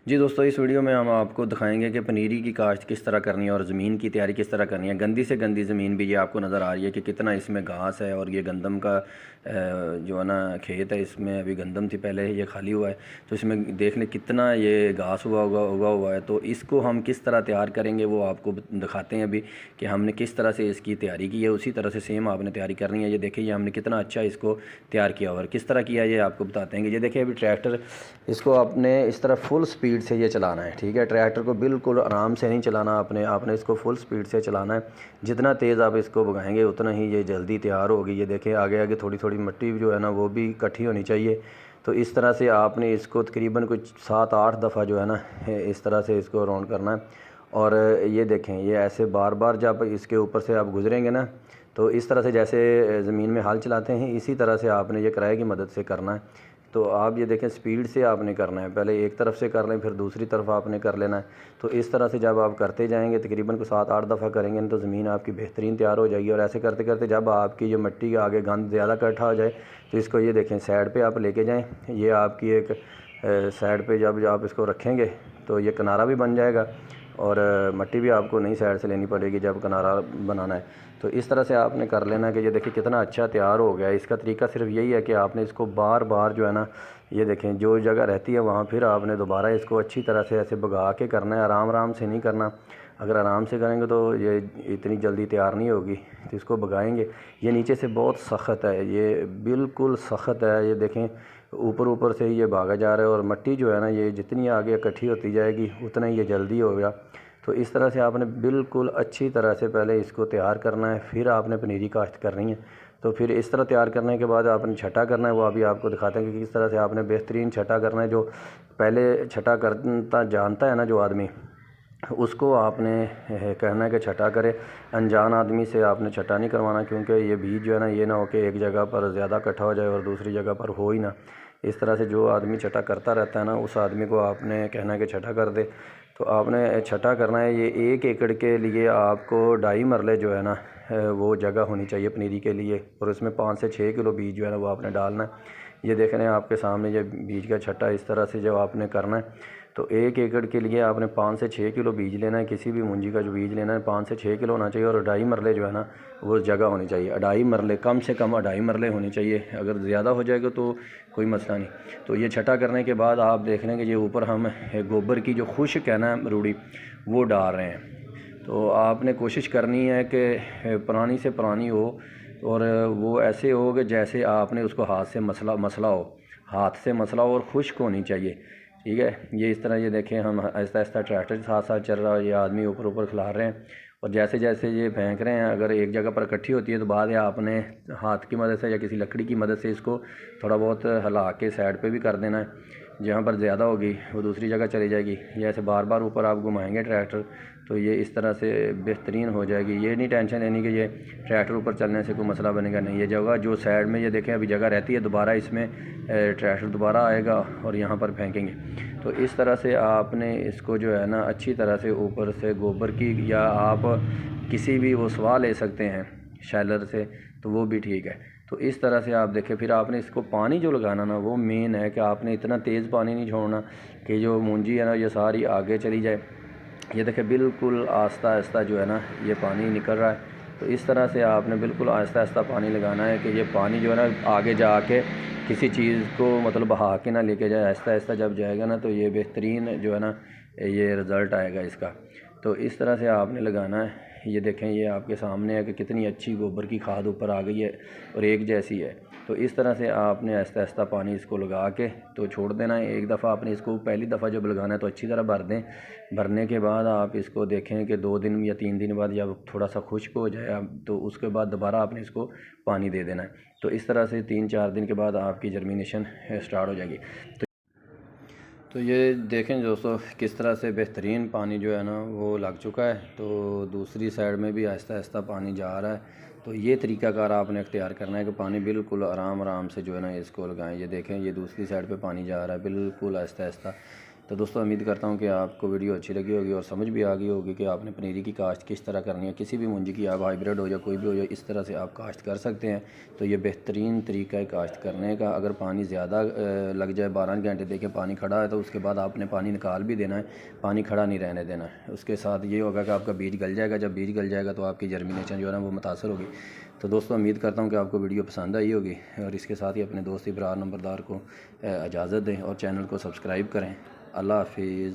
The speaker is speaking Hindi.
जी दोस्तों, इस वीडियो में हम आपको दिखाएंगे कि पनीरी की काश्त किस तरह करनी है और ज़मीन की तैयारी किस तरह करनी है। गंदी से गंदी ज़मीन भी ये आपको नज़र आ रही है कि कितना इसमें घास है और ये गंदम का जो है ना खेत है, इसमें अभी गंदम थी पहले, ये खाली हुआ है। तो इसमें देख लें कितना ये घास उगा हुआ है। तो इसको हम किस तरह तैयार करेंगे वो आपको दिखाते हैं अभी कि हमने किस तरह से इसकी तैयारी की है। उसी तरह से सेम आपने तैयारी करनी है। ये देखिए, ये हमने कितना अच्छा इसको तैयार किया हुआ है। किस तरह किया ये आपको बताते हैं कि ये देखिए, अभी ट्रैक्टर इसको आपने इस तरह फुल स्पीड से ये चलाना है। ठीक है, ट्रैक्टर को बिल्कुल आराम से नहीं चलाना आपने इसको फुल स्पीड से चलाना है। जितना तेज़ आप इसको भगाएंगे उतना ही ये जल्दी तैयार होगी। ये देखें, आगे आगे थोड़ी थोड़ी मिट्टी जो है ना वो भी इकट्ठी होनी चाहिए। तो इस तरह से आपने इसको तकरीबन कुछ 7-8 दफ़ा जो है ना इस तरह से इसको राउंड करना है। और ये देखें, ये ऐसे बार बार जब इसके ऊपर से आप गुजरेंगे ना, तो इस तरह से जैसे ज़मीन में हल चलाते हैं इसी तरह से आपने ये किराए की मदद से करना है। तो आप ये देखें, स्पीड से आपने करना है। पहले एक तरफ से कर लें, फिर दूसरी तरफ आपने कर लेना है। तो इस तरह से जब आप करते जाएंगे, तकरीबन को 7-8 दफ़ा करेंगे ना, तो ज़मीन आपकी बेहतरीन तैयार हो जाएगी। और ऐसे करते करते जब आपकी जो मिट्टी के आगे गंद ज़्यादा इकट्ठा हो जाए, तो इसको ये देखें साइड पे आप लेके जाएं। ये आपकी एक साइड पे जब आप इसको रखेंगे तो ये किनारा भी बन जाएगा और मिट्टी भी आपको नई साइड से लेनी पड़ेगी जब किनारा बनाना है। तो इस तरह से आपने कर लेना कि ये देखिए कितना अच्छा तैयार हो गया है। इसका तरीका सिर्फ यही है कि आपने इसको बार बार जो है ना, ये देखें जो जगह रहती है वहाँ फिर आपने दोबारा इसको अच्छी तरह से ऐसे भगा के करना है। आराम आराम से नहीं करना। अगर आराम से करेंगे तो ये इतनी जल्दी तैयार नहीं होगी। तो इसको भगाएंगे। ये नीचे से बहुत सख्त है, ये बिल्कुल सख्त है। ये देखें, ऊपर ऊपर से ही ये भागा जा रहा है और मिट्टी जो है ना, ये जितनी आगे इकट्ठी होती जाएगी उतना ही ये जल्दी होगा। तो इस तरह से आपने बिल्कुल अच्छी तरह से पहले इसको तैयार करना है, फिर आपने पनीरी काश्त करनी है। तो फिर इस तरह तैयार करने के बाद आपने छटा करना है। वो अभी आपको दिखाते हैं कि किस तरह से आपने बेहतरीन छटा करना है। जो पहले छटा करता जानता है ना जो आदमी, उसको आपने कहना है कि छटा करे। अनजान आदमी से आपने छटा नहीं करवाना, क्योंकि ये बीज जो है ना, ये ना हो कि एक जगह पर ज़्यादा इकट्ठा हो जाए और दूसरी जगह पर हो ही ना। इस तरह से जो आदमी छटा करता रहता है ना, उस आदमी को आपने कहना है कि छटा कर दे। तो आपने छटा करना है। ये 1 एकड़ के लिए आपको 2.5 मरले जो है ना वो जगह होनी चाहिए पनीरी के लिए। और उसमें 5 से 6 किलो बीज जो है ना वो आपने डालना है। ये देख रहे हैं आपके सामने, ये बीज का छटा इस तरह से जब आपने करना है। तो 1 एकड़ के लिए आपने 5 से 6 किलो बीज लेना है। किसी भी मुंजी का जो बीज लेना है 5 से 6 किलो होना चाहिए। और 2.5 मरले जो है ना वो जगह होनी चाहिए। 2.5 मरले, कम से कम 2.5 मरले होनी चाहिए। अगर ज़्यादा हो जाएगा तो कोई मसला नहीं। तो ये छटा करने के बाद आप देख लें कि ये ऊपर हम गोबर की जो खुश्क है ना रूड़ी, वो डाल रहे हैं। तो आपने कोशिश करनी है कि पुरानी से पुरानी हो और वो ऐसे हो कि जैसे आपने उसको हाथ से मसला हो, हाथ से मसला हो और खुश्क होनी चाहिए। ठीक है, ये इस तरह, ये देखें हम आहिस्ता आहिस्ता ट्रैक्टर के साथ साथ चल रहा है, ये आदमी ऊपर ऊपर खिला रहे हैं। और जैसे जैसे ये फेंक रहे हैं, अगर एक जगह पर इकट्ठी होती है तो बाद में आपने हाथ की मदद से या किसी लकड़ी की मदद से इसको थोड़ा बहुत हिला के साइड पे भी कर देना है। जहाँ पर ज़्यादा होगी वो दूसरी जगह चली जाएगी। ये ऐसे बार बार ऊपर आप घुमाएंगे ट्रैक्टर, तो ये इस तरह से बेहतरीन हो जाएगी। ये नहीं टेंशन लेनी कि ये ट्रैक्टर ऊपर चलने से कोई मसला बनेगा, नहीं। ये जगह जो साइड में ये देखें अभी जगह रहती है, दोबारा इसमें ट्रैक्टर दोबारा आएगा और यहाँ पर फेंकेंगे। तो इस तरह से आपने इसको जो है ना अच्छी तरह से ऊपर से गोबर की, या आप किसी भी वो स्वाह ले सकते हैं शैलर से, तो वो भी ठीक है। तो इस तरह से आप देखें, फिर आपने इसको पानी जो लगाना ना, वो मेन है कि आपने इतना तेज़ पानी नहीं छोड़ना कि जो मूंजी है ना ये सारी आगे चली जाए। ये देखें बिल्कुल आहिस्ता आहिस्ता जो है ना ये पानी निकल रहा है। तो इस तरह से आपने बिल्कुल आहिस्ता आहिस्ता पानी लगाना है कि ये पानी जो है ना आगे जाके किसी चीज़ को मतलब बहा के ना लेके जाए। आहिस्ता आहिस्ता जब जाएगा ना तो ये बेहतरीन जो है ना ये रिज़ल्ट आएगा इसका। तो इस तरह से आपने लगाना है। ये देखें, ये आपके सामने है कि कितनी अच्छी गोबर की खाद ऊपर आ गई है और एक जैसी है। तो इस तरह से आपने आहिस्ता आहिस्ता पानी इसको लगा के तो छोड़ देना है। एक दफ़ा आपने इसको पहली दफ़ा जब लगाना है तो अच्छी तरह भर दें। भरने के बाद आप इसको देखें कि 2 दिन या 3 दिन बाद जब थोड़ा सा खुश्क हो जाए तो उसके बाद दोबारा आपने इसको पानी दे देना है। तो इस तरह से 3-4 दिन के बाद आपकी जर्मिनेशन स्टार्ट हो जाएगी। तो ये देखें दोस्तों किस तरह से बेहतरीन पानी जो है ना वो लग चुका है। तो दूसरी साइड में भी आहिस्ता आहिस्ता पानी जा रहा है। तो ये तरीकाकार आपने इख्तियार करना है कि पानी बिल्कुल आराम आराम से जो है ना इसको लगाएं। ये देखें, ये दूसरी साइड पे पानी जा रहा है बिल्कुल आहिस्ता आहिस्ता। तो दोस्तों उम्मीद करता हूँ कि आपको वीडियो अच्छी लगी होगी और समझ भी आ गई होगी कि आपने पनीरी की काश्त किस तरह करनी है। किसी भी मुंजी की आप हाइब्रिड हो या कोई भी हो या इस तरह से आप काश्त कर सकते हैं। तो ये बेहतरीन तरीका है काश्त करने का। अगर पानी ज़्यादा लग जाए, 12 घंटे देखें पानी खड़ा है, तो उसके बाद आपने पानी निकाल भी देना है, पानी खड़ा नहीं रहने देना है। उसके साथ ये होगा कि आपका बीज गल जाएगा। जब बीज गल जाएगा तो आपकी जर्मिनेशन जो है ना वो मुतासर होगी। तो दोस्तों उम्मीद करता हूँ कि आपको वीडियो पसंद आई होगी और इसके साथ ही अपने दोस्त इब्रार नंबरदार को इजाज़त दें और चैनल को सब्सक्राइब करें। अल्लाह हाफिज़।